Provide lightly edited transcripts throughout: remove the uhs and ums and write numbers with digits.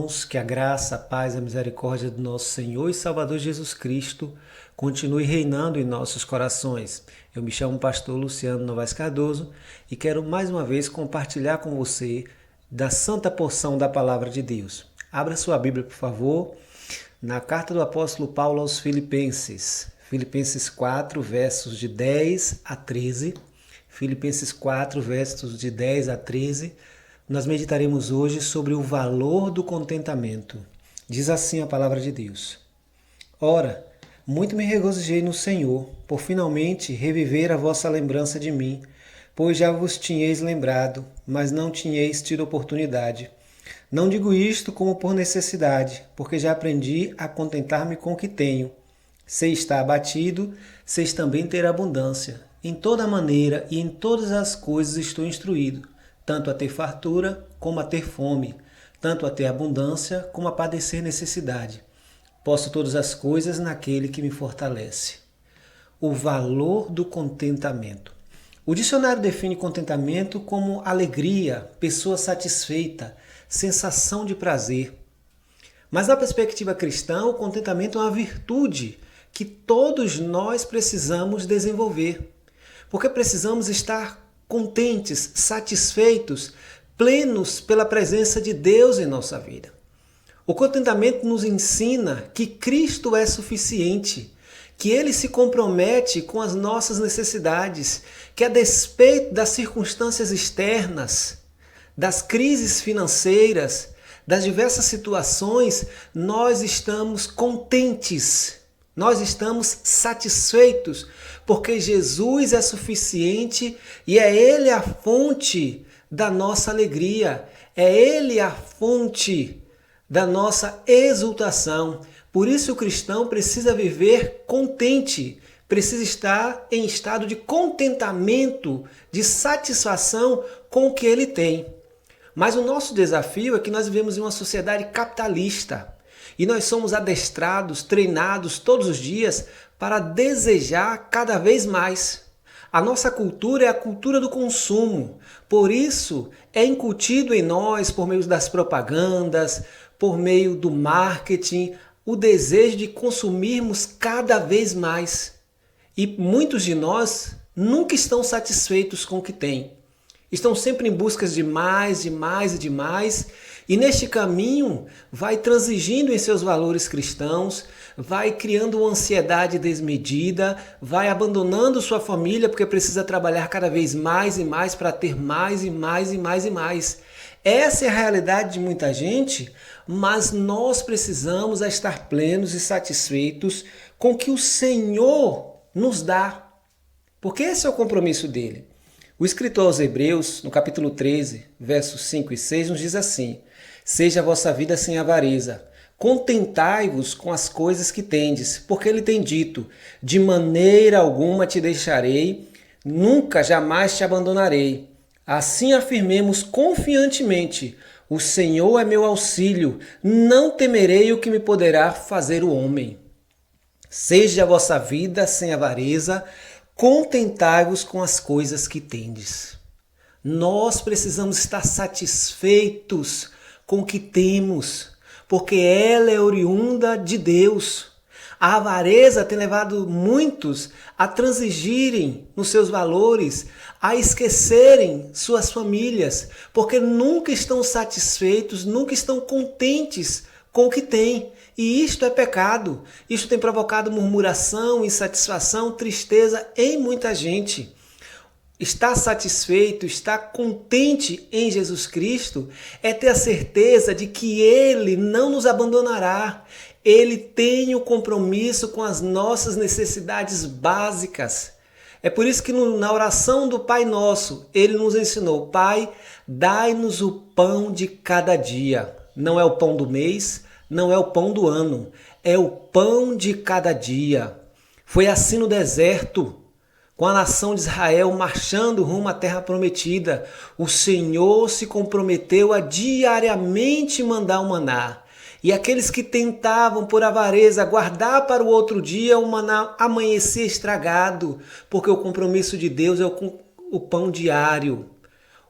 irmãos, que a graça, a paz e a misericórdia do nosso Senhor e Salvador Jesus Cristo continue reinando em nossos corações. Eu me chamo Pastor Luciano Novaes Cardoso e quero mais uma vez compartilhar com você da santa porção da Palavra de Deus. Abra sua Bíblia, por favor, na carta do apóstolo Paulo aos Filipenses. Filipenses 4, versos de 10 a 13. Filipenses 4, versos de 10 a 13. Nós meditaremos hoje sobre o valor do contentamento. Diz assim a palavra de Deus. Ora, muito me regozijei no Senhor, por finalmente reviver a vossa lembrança de mim, pois já vos tinhais lembrado, mas não tinhais tido oportunidade. Não digo isto como por necessidade, porque já aprendi a contentar-me com o que tenho. Sei estar abatido, sei também ter abundância. Em toda maneira e em todas as coisas estou instruído, tanto a ter fartura como a ter fome, tanto a ter abundância como a padecer necessidade. Posso todas as coisas naquele que me fortalece. O valor do contentamento. O dicionário define contentamento como alegria, pessoa satisfeita, sensação de prazer. Mas na perspectiva cristã, o contentamento é uma virtude que todos nós precisamos desenvolver. Porque precisamos estar contentes, satisfeitos, plenos pela presença de Deus em nossa vida. O contentamento nos ensina que Cristo é suficiente, que Ele se compromete com as nossas necessidades, que a despeito das circunstâncias externas, das crises financeiras, das diversas situações, nós estamos contentes. Nós estamos satisfeitos porque Jesus é suficiente e é Ele a fonte da nossa alegria, é Ele a fonte da nossa exultação. Por isso o cristão precisa viver contente, precisa estar em estado de contentamento, de satisfação com o que ele tem. Mas o nosso desafio é que nós vivemos em uma sociedade capitalista. E nós somos adestrados, treinados todos os dias para desejar cada vez mais. A nossa cultura é a cultura do consumo. Por isso, é incutido em nós, por meio das propagandas, por meio do marketing, o desejo de consumirmos cada vez mais. E muitos de nós nunca estão satisfeitos com o que têm. Estão sempre em busca de mais, de mais e de mais. E neste caminho vai transigindo em seus valores cristãos, vai criando uma ansiedade desmedida, vai abandonando sua família porque precisa trabalhar cada vez mais e mais para ter mais e mais e mais e mais. Essa é a realidade de muita gente, mas nós precisamos estar plenos e satisfeitos com o que o Senhor nos dá, porque esse é o compromisso dele. O escritor aos Hebreus, no capítulo 13, versos 5 e 6, nos diz assim: seja a vossa vida sem avareza, contentai-vos com as coisas que tendes, porque ele tem dito, de maneira alguma te deixarei, nunca jamais te abandonarei. Assim afirmemos confiantemente, o Senhor é meu auxílio, não temerei o que me poderá fazer o homem. Seja a vossa vida sem avareza, contentai-vos com as coisas que tendes. Nós precisamos estar satisfeitos com o que temos, porque ela é oriunda de Deus. A avareza tem levado muitos a transigirem nos seus valores, a esquecerem suas famílias, porque nunca estão satisfeitos, nunca estão contentes com o que têm. E isto é pecado. Isto tem provocado murmuração, insatisfação, tristeza em muita gente. Estar satisfeito, estar contente em Jesus Cristo é ter a certeza de que Ele não nos abandonará. Ele tem o compromisso com as nossas necessidades básicas. É por isso que na oração do Pai Nosso, Ele nos ensinou: Pai, dai-nos o pão de cada dia. Não é o pão do mês, não é o pão do ano, é o pão de cada dia. Foi assim no deserto, com a nação de Israel marchando rumo à terra prometida. O Senhor se comprometeu a diariamente mandar o maná. E aqueles que tentavam por avareza guardar para o outro dia, o maná amanhecia estragado, porque o compromisso de Deus é o pão diário.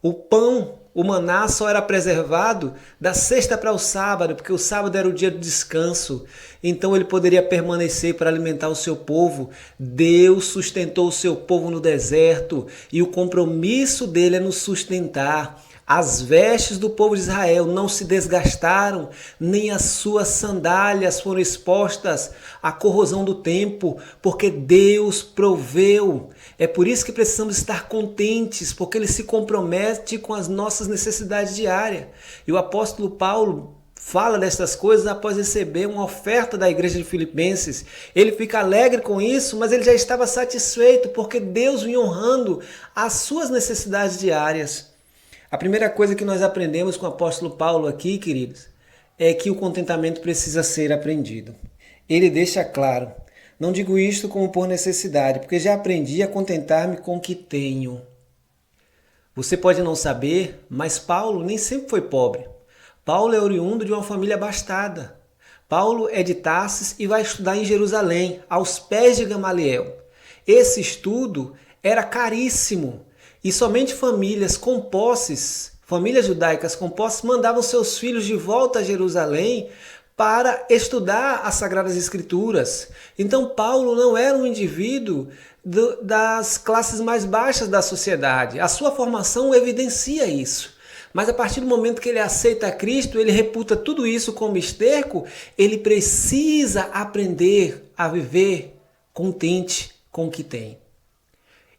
O pão o maná só era preservado da sexta para o sábado, porque o sábado era o dia do descanso. Então ele poderia permanecer para alimentar o seu povo. Deus sustentou o seu povo no deserto e o compromisso dele é nos sustentar. As vestes do povo de Israel não se desgastaram, nem as suas sandálias foram expostas à corrosão do tempo, porque Deus proveu. É por isso que precisamos estar contentes, porque Ele se compromete com as nossas necessidades diárias. E o apóstolo Paulo fala dessas coisas após receber uma oferta da igreja de Filipenses. Ele fica alegre com isso, mas ele já estava satisfeito, porque Deus vinha honrando as suas necessidades diárias. A primeira coisa que nós aprendemos com o apóstolo Paulo aqui, queridos, é que o contentamento precisa ser aprendido. Ele deixa claro, não digo isto como por necessidade, porque já aprendi a contentar-me com o que tenho. Você pode não saber, mas Paulo nem sempre foi pobre. Paulo é oriundo de uma família abastada. Paulo é de Tarsis e vai estudar em Jerusalém, aos pés de Gamaliel. Esse estudo era caríssimo. E somente famílias com posses, famílias judaicas com posses, mandavam seus filhos de volta a Jerusalém para estudar as Sagradas Escrituras. Então Paulo não era um indivíduo das classes mais baixas da sociedade. A sua formação evidencia isso. Mas a partir do momento que ele aceita Cristo, ele reputa tudo isso como esterco, ele precisa aprender a viver contente com o que tem.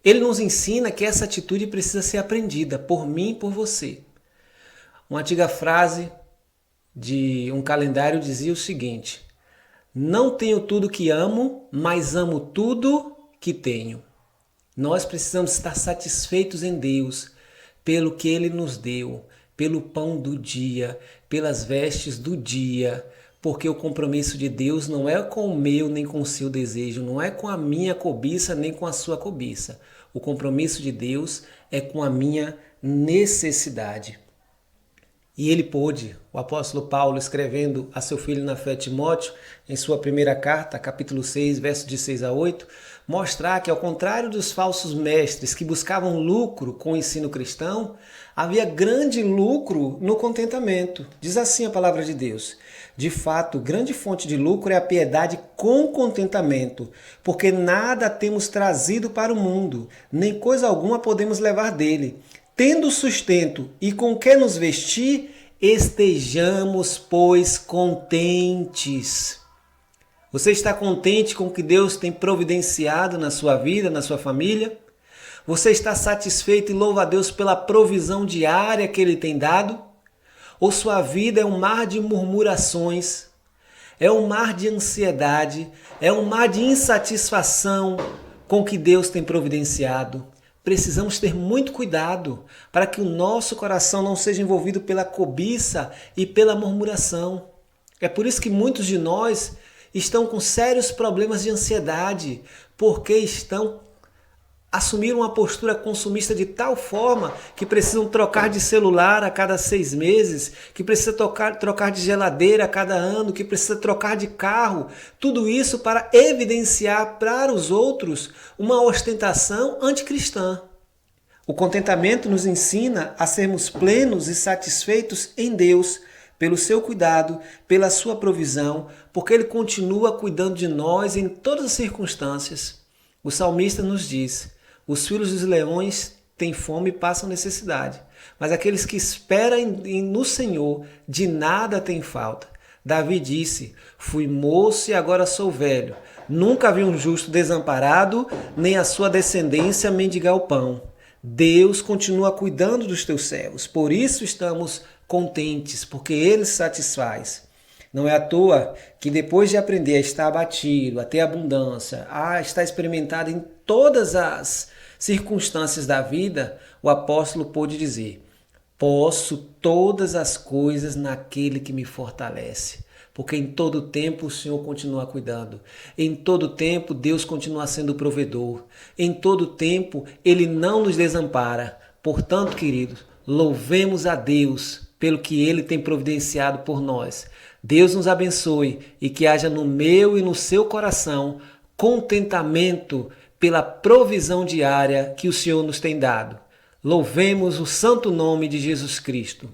Ele nos ensina que essa atitude precisa ser aprendida por mim e por você. Uma antiga frase de um calendário dizia o seguinte: não tenho tudo que amo, mas amo tudo que tenho. Nós precisamos estar satisfeitos em Deus pelo que Ele nos deu, pelo pão do dia, pelas vestes do dia, porque o compromisso de Deus não é com o meu nem com o seu desejo, não é com a minha cobiça nem com a sua cobiça. O compromisso de Deus é com a minha necessidade. E ele pôde, o apóstolo Paulo, escrevendo a seu filho na fé Timóteo, em sua primeira carta, capítulo 6, versos de 6 a 8, mostrar que, ao contrário dos falsos mestres que buscavam lucro com o ensino cristão, havia grande lucro no contentamento. Diz assim a palavra de Deus: de fato, grande fonte de lucro é a piedade com contentamento, porque nada temos trazido para o mundo, nem coisa alguma podemos levar dele. Tendo sustento e com que nos vestir, estejamos, pois, contentes. Você está contente com o que Deus tem providenciado na sua vida, na sua família? Você está satisfeito e louva a Deus pela provisão diária que Ele tem dado? Ou sua vida é um mar de murmurações, é um mar de ansiedade, é um mar de insatisfação com o que Deus tem providenciado? Precisamos ter muito cuidado para que o nosso coração não seja envolvido pela cobiça e pela murmuração. É por isso que muitos de nós estão com sérios problemas de ansiedade, porque assumiram uma postura consumista de tal forma que precisam trocar de celular a cada 6 meses, que precisa trocar de geladeira a cada ano, que precisa trocar de carro. Tudo isso para evidenciar para os outros uma ostentação anticristã. O contentamento nos ensina a sermos plenos e satisfeitos em Deus, pelo seu cuidado, pela sua provisão, porque Ele continua cuidando de nós em todas as circunstâncias. O salmista nos diz: os filhos dos leões têm fome e passam necessidade, mas aqueles que esperam no Senhor de nada têm falta. Davi disse: fui moço e agora sou velho. Nunca vi um justo desamparado, nem a sua descendência mendigar o pão. Deus continua cuidando dos teus servos, por isso estamos contentes, porque Ele satisfaz. Não é à toa que depois de aprender a estar abatido, a ter abundância, a estar experimentado em todas as circunstâncias da vida, o apóstolo pôde dizer: posso todas as coisas naquele que me fortalece. Porque em todo tempo o Senhor continua cuidando. Em todo tempo Deus continua sendo provedor. Em todo tempo Ele não nos desampara. Portanto, queridos, louvemos a Deus pelo que Ele tem providenciado por nós. Deus nos abençoe e que haja no meu e no seu coração contentamento pela provisão diária que o Senhor nos tem dado. Louvemos o santo nome de Jesus Cristo.